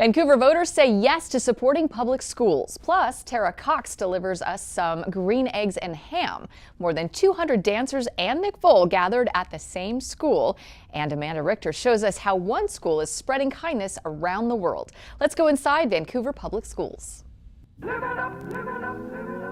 Vancouver voters say yes to supporting public schools. Plus, Tara Cox delivers us some green eggs and ham. More than 200 dancers and Nick Vole gathered at the same school. And Amanda Richter shows us how one school is spreading kindness around the world. Let's go inside Vancouver Public Schools. Live it up, live it up, live it up.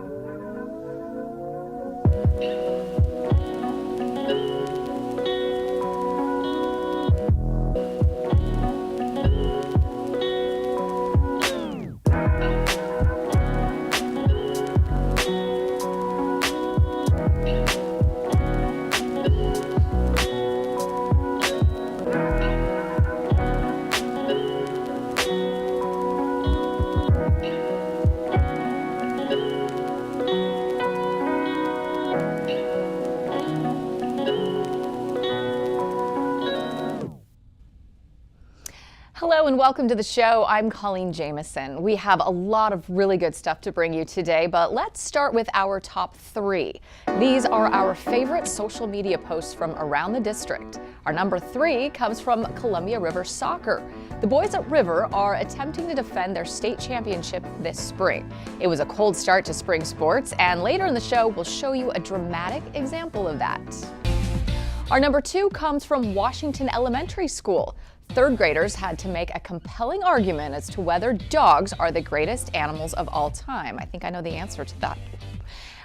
Hello and welcome to the show. I'm Coleen Jamison. We have a lot of really good stuff to bring you today, but let's start with our top 3. These are our favorite social media posts from around the district. Our number 3 comes from Columbia River Soccer. The boys at River are attempting to defend their state championship this spring. It was a cold start to spring sports, and later in the show we'll show you a dramatic example of that. Our number 2 comes from Washington Elementary School. Third graders had to make a compelling argument as to whether dogs are the greatest animals of all time. I think I know the answer to that.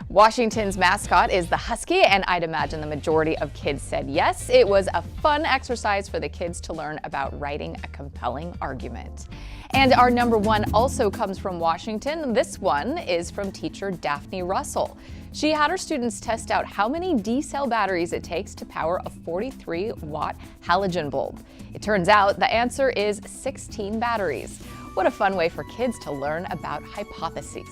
Washington's mascot is the husky, and I'd imagine the majority of kids said yes. It was a fun exercise for the kids to learn about writing a compelling argument. And our number 1 also comes from Washington. This one is from teacher Daphne Russell. She had her students test out how many D-cell batteries it takes to power a 43-watt halogen bulb. It turns out the answer is 16 batteries. What a fun way for kids to learn about hypotheses.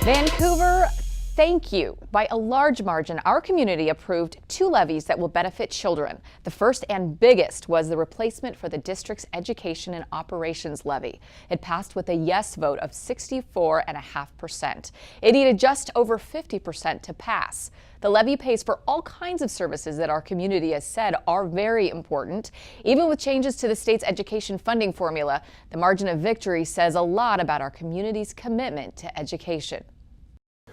Vancouver, thank you. By a large margin, our community approved 2 levies that will benefit children. The first and biggest was the replacement for the district's education and operations levy. It passed with a yes vote of 64.5%. It needed just over 50% to pass. The levy pays for all kinds of services that our community has said are very important. Even with changes to the state's education funding formula, the margin of victory says a lot about our community's commitment to education.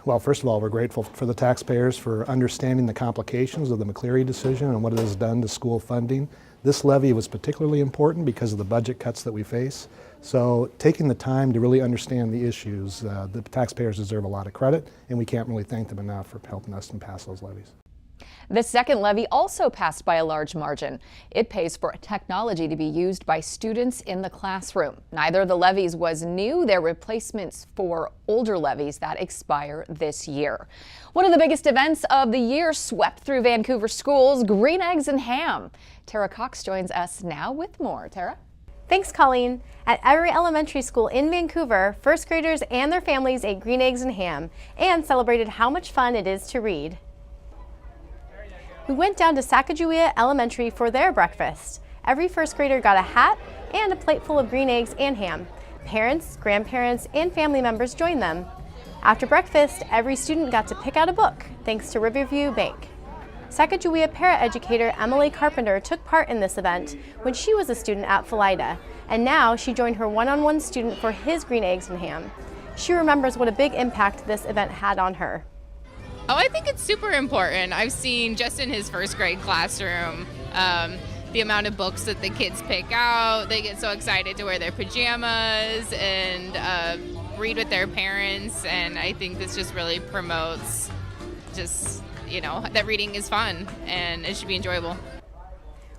Well, first of all, we're grateful for the taxpayers for understanding the complications of the McCleary decision and what it has done to school funding. This levy was particularly important because of the budget cuts that we face. So taking the time to really understand the issues, the taxpayers deserve a lot of credit, and we can't really thank them enough for helping us and pass those levies. The second levy also passed by a large margin. It pays for technology to be used by students in the classroom. Neither of the levies was new. They're replacements for older levies that expire this year. One of the biggest events of the year swept through Vancouver schools, green eggs and ham. Tara Cox joins us now with more. Tara? Thanks, Colleen. At every elementary school in Vancouver, first graders and their families ate green eggs and ham and celebrated how much fun it is to read. We went down to Sacagawea Elementary for their breakfast. Every first grader got a hat and a plate full of green eggs and ham. Parents, grandparents, and family members joined them. After breakfast, every student got to pick out a book, thanks to Riverview Bank. Sacagawea para-educator Emily Carpenter took part in this event when she was a student at Philida, and now she joined her one-on-one student for his green eggs and ham. She remembers what a big impact this event had on her. Oh, I think it's super important. I've seen just in his first grade classroom, the amount of books that the kids pick out. They get so excited to wear their pajamas and read with their parents. And I think this just really promotes just, that reading is fun and it should be enjoyable.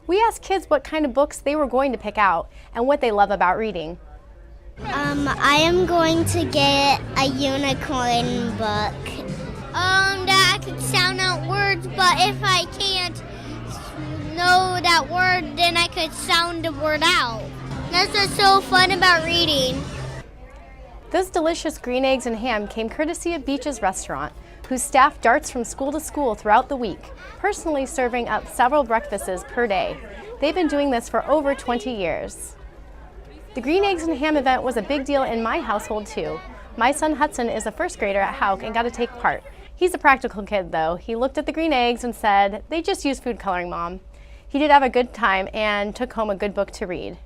We asked kids what kind of books they were going to pick out and what they love about reading. I am going to get a unicorn book. That I could sound out words, but if I can't know that word, then I could sound the word out. That's what's so fun about reading. Those delicious green eggs and ham came courtesy of Beach's Restaurant, whose staff darts from school to school throughout the week, personally serving up several breakfasts per day. They've been doing this for over 20 years. The green eggs and ham event was a big deal in my household too. My son Hudson is a first grader at Hauk and got to take part. He's a practical kid though. He looked at the green eggs and said, "They just use food coloring, Mom." He did have a good time and took home a good book to read.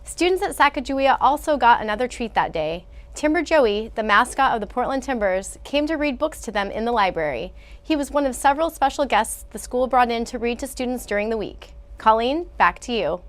Students at Sacagawea also got another treat that day. Timber Joey, the mascot of the Portland Timbers, came to read books to them in the library. He was one of several special guests the school brought in to read to students during the week. Colleen, back to you.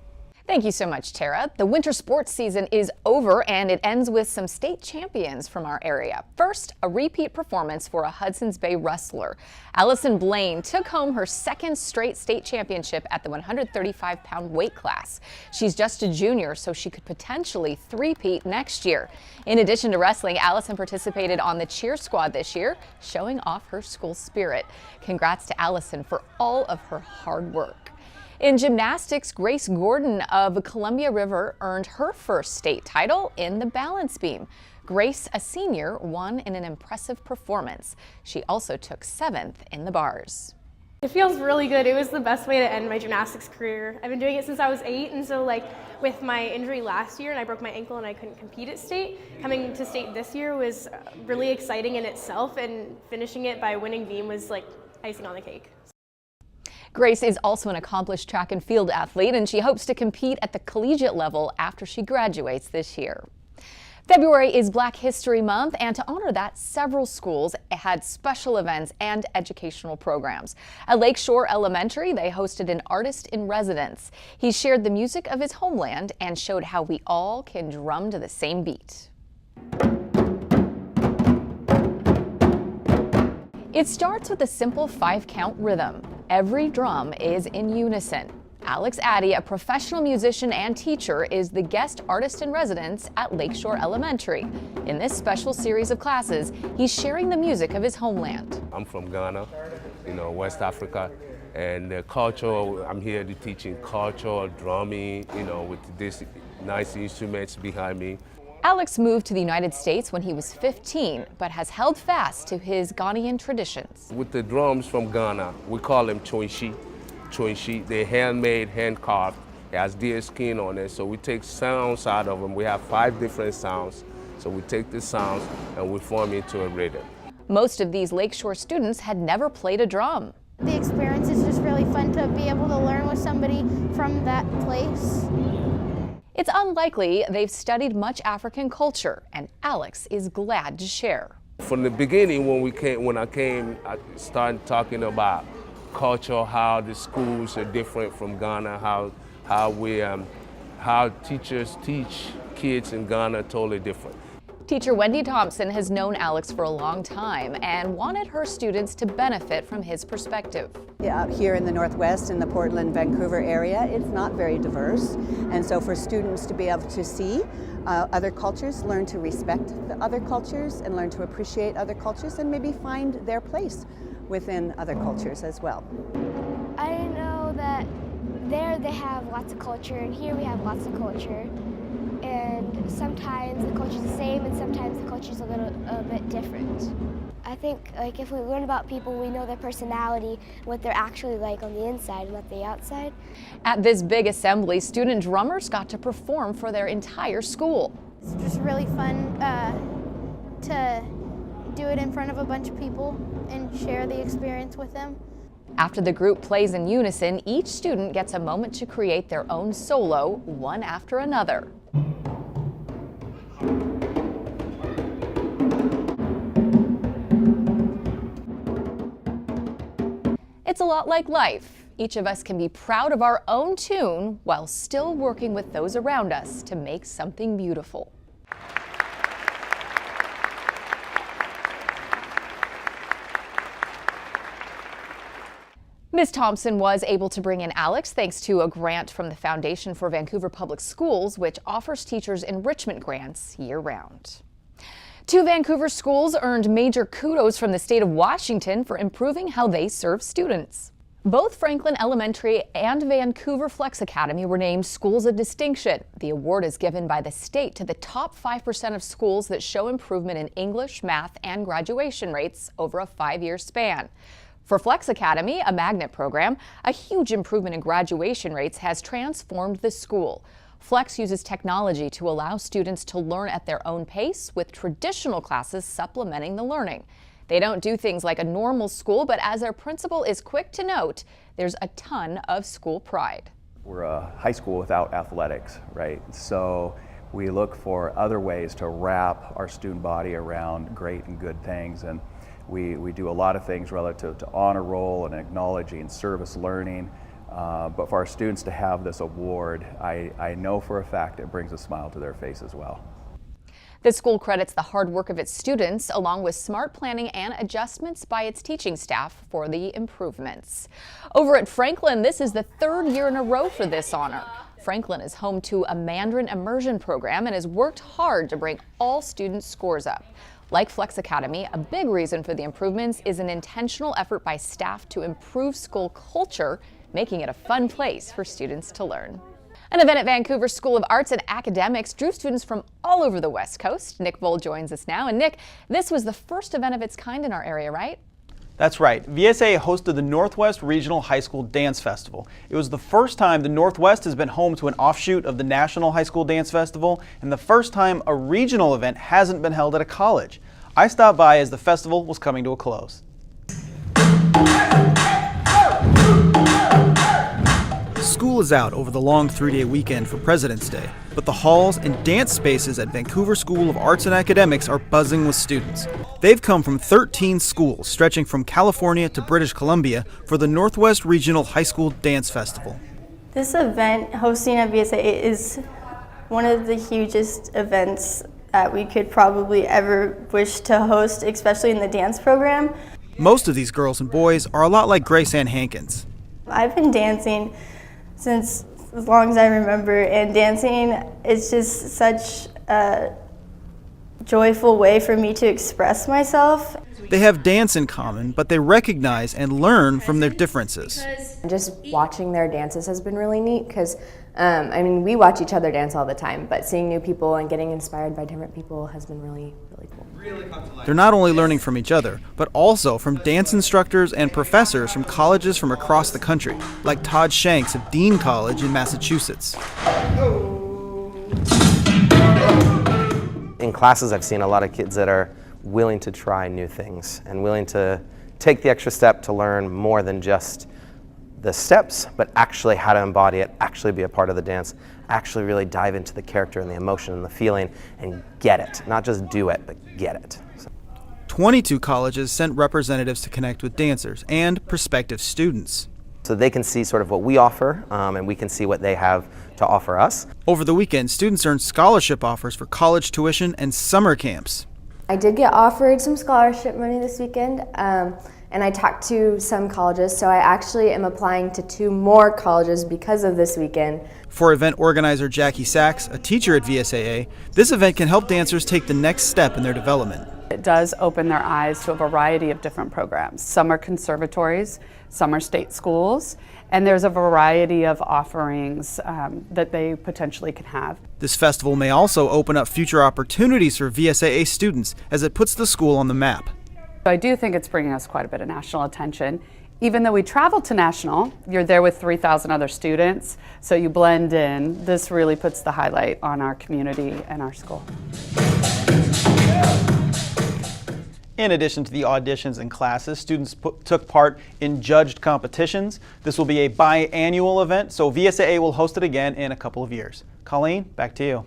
Thank you so much, Tara. The winter sports season is over and it ends with some state champions from our area. First, a repeat performance for a Hudson's Bay wrestler. Allison Blaine took home her second straight state championship at the 135-pound weight class. She's just a junior, so she could potentially three-peat next year. In addition to wrestling, Allison participated on the cheer squad this year, showing off her school spirit. Congrats to Allison for all of her hard work. In gymnastics, Grace Gordon of Columbia River earned her first state title in the balance beam. Grace, a senior, won in an impressive performance. She also took 7th in the bars. It feels really good. It was the best way to end my gymnastics career. I've been doing it since I was 8, and so with my injury last year and I broke my ankle and I couldn't compete at state, coming to state this year was really exciting in itself, and finishing it by winning beam was like icing on the cake. Grace is also an accomplished track and field athlete, and she hopes to compete at the collegiate level after she graduates this year. February is Black History Month, and to honor that, several schools had special events and educational programs. At Lakeshore Elementary, they hosted an artist in residence. He shared the music of his homeland and showed how we all can drum to the same beat. It starts with a simple 5-count rhythm. Every drum is in unison. Alex Addy, a professional musician and teacher, is the guest artist in residence at Lakeshore Elementary. In this special series of classes, he's sharing the music of his homeland. I'm from Ghana, West Africa, and culture, I'm here to teaching culture, drumming, with these nice instruments behind me. Alex moved to the United States when he was 15, but has held fast to his Ghanaian traditions. With the drums from Ghana, we call them choinshi. They're handmade, hand-carved. It has deer skin on it, so we take sounds out of them. We have 5 different sounds, so we take the sounds and we form into a rhythm. Most of these Lakeshore students had never played a drum. The experience is just really fun to be able to learn with somebody from that place. It's unlikely they've studied much African culture, and Alex is glad to share. From the beginning, when I came, I started talking about culture, how the schools are different from Ghana, how teachers teach kids in Ghana totally different. Teacher Wendy Thompson has known Alex for a long time and wanted her students to benefit from his perspective. Yeah, here in the Northwest, in the Portland, Vancouver area, it's not very diverse. And so for students to be able to see other cultures, learn to respect the other cultures and learn to appreciate other cultures and maybe find their place within other cultures as well. I know that there they have lots of culture, and here we have lots of culture. And sometimes the culture's the same, and sometimes the culture's a bit different. I think if we learn about people, we know their personality, what they're actually like on the inside and not the outside. At this big assembly, student drummers got to perform for their entire school. It's just really fun to do it in front of a bunch of people and share the experience with them. After the group plays in unison, each student gets a moment to create their own solo, one after another. It's a lot like life. Each of us can be proud of our own tune while still working with those around us to make something beautiful. Ms. Thompson was able to bring in Alex thanks to a grant from the Foundation for Vancouver Public Schools, which offers teachers enrichment grants year-round. 2 Vancouver schools earned major kudos from the state of Washington for improving how they serve students. Both Franklin Elementary and Vancouver Flex Academy were named Schools of Distinction. The award is given by the state to the top 5% of schools that show improvement in English, math, and graduation rates over a 5-year span. For Flex Academy, a magnet program, a huge improvement in graduation rates has transformed the school. Flex uses technology to allow students to learn at their own pace, with traditional classes supplementing the learning. They don't do things like a normal school, but as their principal is quick to note, there's a ton of school pride. We're a high school without athletics, right? So we look for other ways to wrap our student body around great and good things, and we do a lot of things relative to honor roll and acknowledging service learning. But for our students to have this award, I know for a fact it brings a smile to their face as well. The school credits the hard work of its students along with smart planning and adjustments by its teaching staff for the improvements. Over at Franklin, this is the third year in a row for this honor. Franklin is home to a Mandarin immersion program and has worked hard to bring all students' scores up. Like Flex Academy, a big reason for the improvements is an intentional effort by staff to improve school culture, making it a fun place for students to learn. An event at Vancouver School of Arts and Academics drew students from all over the West Coast. Nick Voll joins us now. And Nick, this was the first event of its kind in our area, right? That's right. VSAA hosted the Northwest Regional High School Dance Festival. It was the first time the Northwest has been home to an offshoot of the National High School Dance Festival, and the first time a regional event hasn't been held at a college. I stopped by as the festival was coming to a close. School is out over the long 3-day weekend for President's Day, but the halls and dance spaces at Vancouver School of Arts and Academics are buzzing with students. They've come from 13 schools stretching from California to British Columbia for the Northwest Regional High School Dance Festival. This event, hosting at VSAA, is one of the hugest events that we could probably ever wish to host, especially in the dance program. Most of these girls and boys are a lot like Grace Ann Hankins. I've been dancing since as long as I remember, and dancing is just such a joyful way for me to express myself. They have dance in common, but they recognize and learn from their differences. Just watching their dances has been really neat because, I mean, we watch each other dance all the time, but seeing new people and getting inspired by different people has been really, really cool. They're not only learning from each other, but also from dance instructors and professors from colleges from across the country, like Todd Shanks of Dean College in Massachusetts. In classes, I've seen a lot of kids that are willing to try new things and willing to take the extra step to learn more than just the steps, but actually how to embody it, actually be a part of the dance, actually really dive into the character and the emotion and the feeling and get it. Not just do it, but get it. 22 colleges sent representatives to connect with dancers and prospective students. So they can see sort of what we offer, and we can see what they have to offer us. Over the weekend, students earned scholarship offers for college tuition and summer camps. I did get offered some scholarship money this weekend, and I talked to some colleges, so I actually am applying to 2 more colleges because of this weekend. For event organizer Jackie Sachs, a teacher at VSAA, this event can help dancers take the next step in their development. It does open their eyes to a variety of different programs. Some are conservatories, some are state schools, and there's a variety of offerings that they potentially can have. This festival may also open up future opportunities for VSAA students as it puts the school on the map. I do think it's bringing us quite a bit of national attention. Even though we travel to national, you're there with 3,000 other students, so you blend in. This really puts the highlight on our community and our school. In addition to the auditions and classes, students took part in judged competitions. This will be a biannual event, so VSAA will host it again in a couple of years. Coleen, back to you.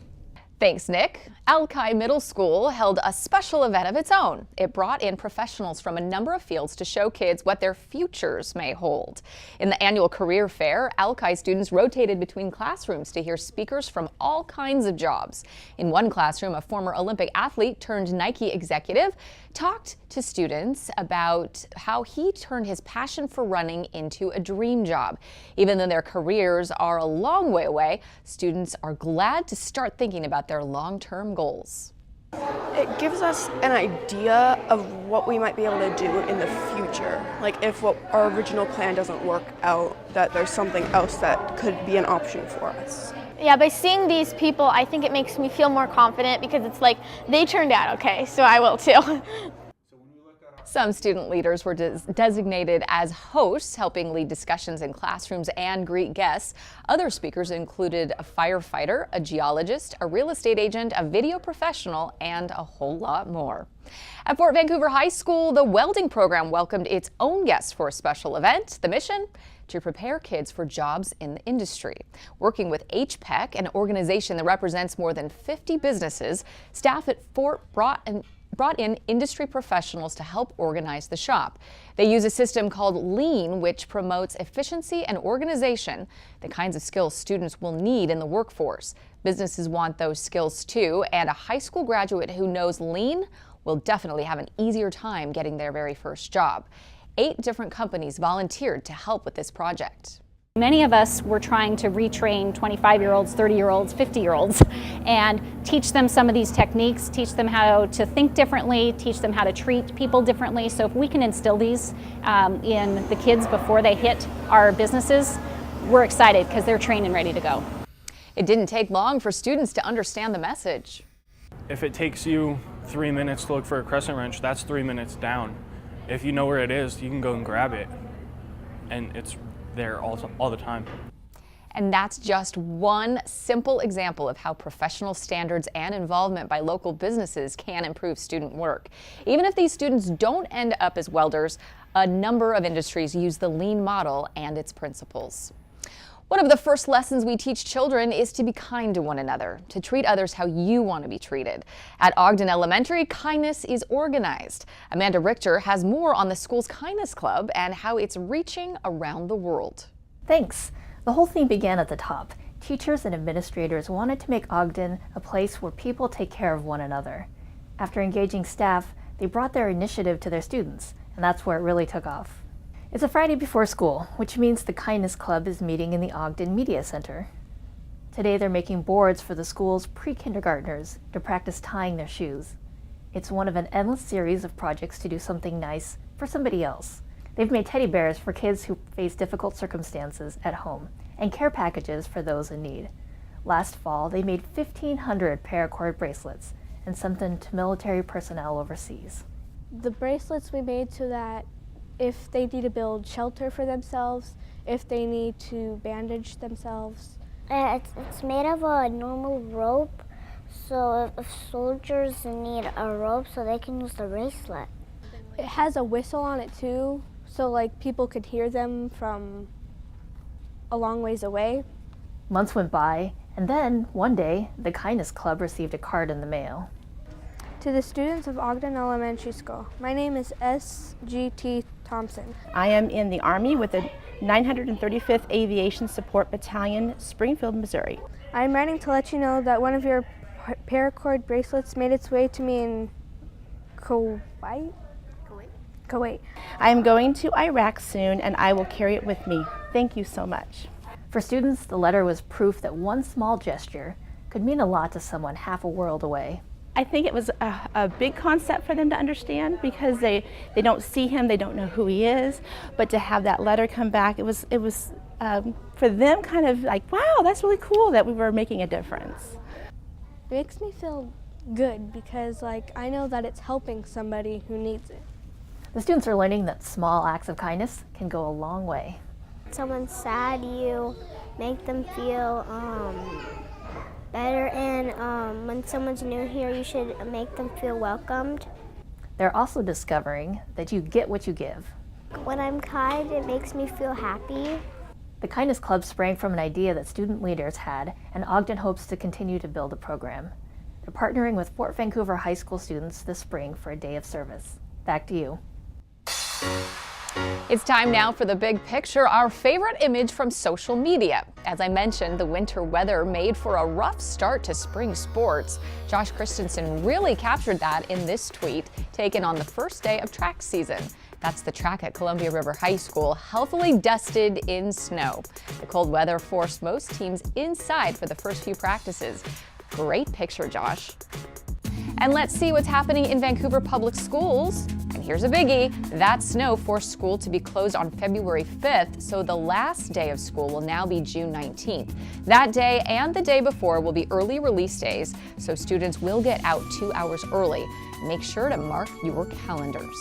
Thanks, Nick. Alki Middle School held a special event of its own. It brought in professionals from a number of fields to show kids what their futures may hold. In the annual career fair, Alki students rotated between classrooms to hear speakers from all kinds of jobs. In one classroom, a former Olympic athlete turned Nike executive talked to students about how he turned his passion for running into a dream job. Even though their careers are a long way away, students are glad to start thinking about their long-term goals. It gives us an idea of what we might be able to do in the future. Like if what our original plan doesn't work out, that there's something else that could be an option for us. Yeah, by seeing these people, I think it makes me feel more confident because it's like they turned out okay, so I will too. Some student leaders were designated as hosts, helping lead discussions in classrooms and greet guests. Other speakers included a firefighter, a geologist, a real estate agent, a video professional, and a whole lot more. At Fort Vancouver High School, the welding program welcomed its own guests for a special event. The mission? To prepare kids for jobs in the industry. Working with HPEC, an organization that represents more than 50 businesses, staff at Fort brought in industry professionals to help organize the shop. They use a system called Lean, which promotes efficiency and organization, the kinds of skills students will need in the workforce. Businesses want those skills too, and a high school graduate who knows Lean will definitely have an easier time getting their very first job. 8 different companies volunteered to help with this project. Many of us were trying to retrain 25-year-olds, 30-year-olds, 50-year-olds and teach them some of these techniques, teach them how to think differently, teach them how to treat people differently. So if we can instill these in the kids before they hit our businesses, we're excited because they're trained and ready to go. It didn't take long for students to understand the message. If it takes you 3 minutes to look for a crescent wrench, that's 3 minutes down. If you know where it is, you can go and grab it, and it's there all the time. And that's just one simple example of how professional standards and involvement by local businesses can improve student work. Even if these students don't end up as welders, a number of industries use the Lean model and its principles. One of the first lessons we teach children is to be kind to one another, to treat others how you want to be treated. At Ogden Elementary, kindness is organized. Amanda Richter has more on the school's Kindness Club and how it's reaching around the world. Thanks. The whole thing began at the top. Teachers and administrators wanted to make Ogden a place where people take care of one another. After engaging staff, they brought their initiative to their students, and that's where it really took off. It's a Friday before school, which means the Kindness Club is meeting in the Ogden Media Center. Today they're making boards for the school's pre-kindergartners to practice tying their shoes. It's one of an endless series of projects to do something nice for somebody else. They've made teddy bears for kids who face difficult circumstances at home and care packages for those in need. Last fall, they made 1,500 paracord bracelets and sent them to military personnel overseas. The bracelets we made so that if they need to build shelter for themselves, if they need to bandage themselves. It's made of a normal rope, so if soldiers need a rope, so they can use the bracelet. It has a whistle on it too, so like people could hear them from a long ways away. Months went by, and then one day, the Kindness Club received a card in the mail. To the students of Ogden Elementary School, my name is S.G.T. Thompson. I am in the Army with the 935th Aviation Support Battalion, Springfield, Missouri. I am writing to let you know that one of your paracord bracelets made its way to me in Kuwait. I am going to Iraq soon, and I will carry it with me. Thank you so much. For students, the letter was proof that one small gesture could mean a lot to someone half a world away. I think it was a big concept for them to understand because they don't see him, they don't know who he is, but to have that letter come back, it was for them kind of like, wow, that's really cool that we were making a difference. It makes me feel good because like I know that it's helping somebody who needs it. The students are learning that small acts of kindness can go a long way. When someone's sad, you make them feel better, and when someone's new here, you should make them feel welcomed. They're also discovering that you get what you give. When I'm kind, it makes me feel happy. The Kindness Club sprang from an idea that student leaders had, and Ogden hopes to continue to build the program. They're partnering with Fort Vancouver High School students this spring for a day of service. Back to you. It's time now for the big picture, our favorite image from social media. As I mentioned, the winter weather made for a rough start to spring sports. Josh Christensen really captured that in this tweet taken on the first day of track season. That's the track at Columbia River High School, healthily dusted in snow. The cold weather forced most teams inside for the first few practices. Great picture, Josh. And let's see what's happening in Vancouver Public Schools. And here's a biggie. That snow forced school to be closed on February 5th, so the last day of school will now be June 19th. That day and the day before will be early release days, so students will get out 2 hours early. Make sure to mark your calendars.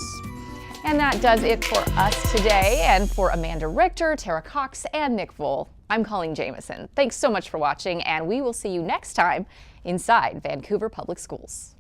And that does it for us today. And for Amanda Richter, Tara Cox, and Nick Voll, I'm Coleen Jamison. Thanks so much for watching, and we will see you next time inside Vancouver Public Schools.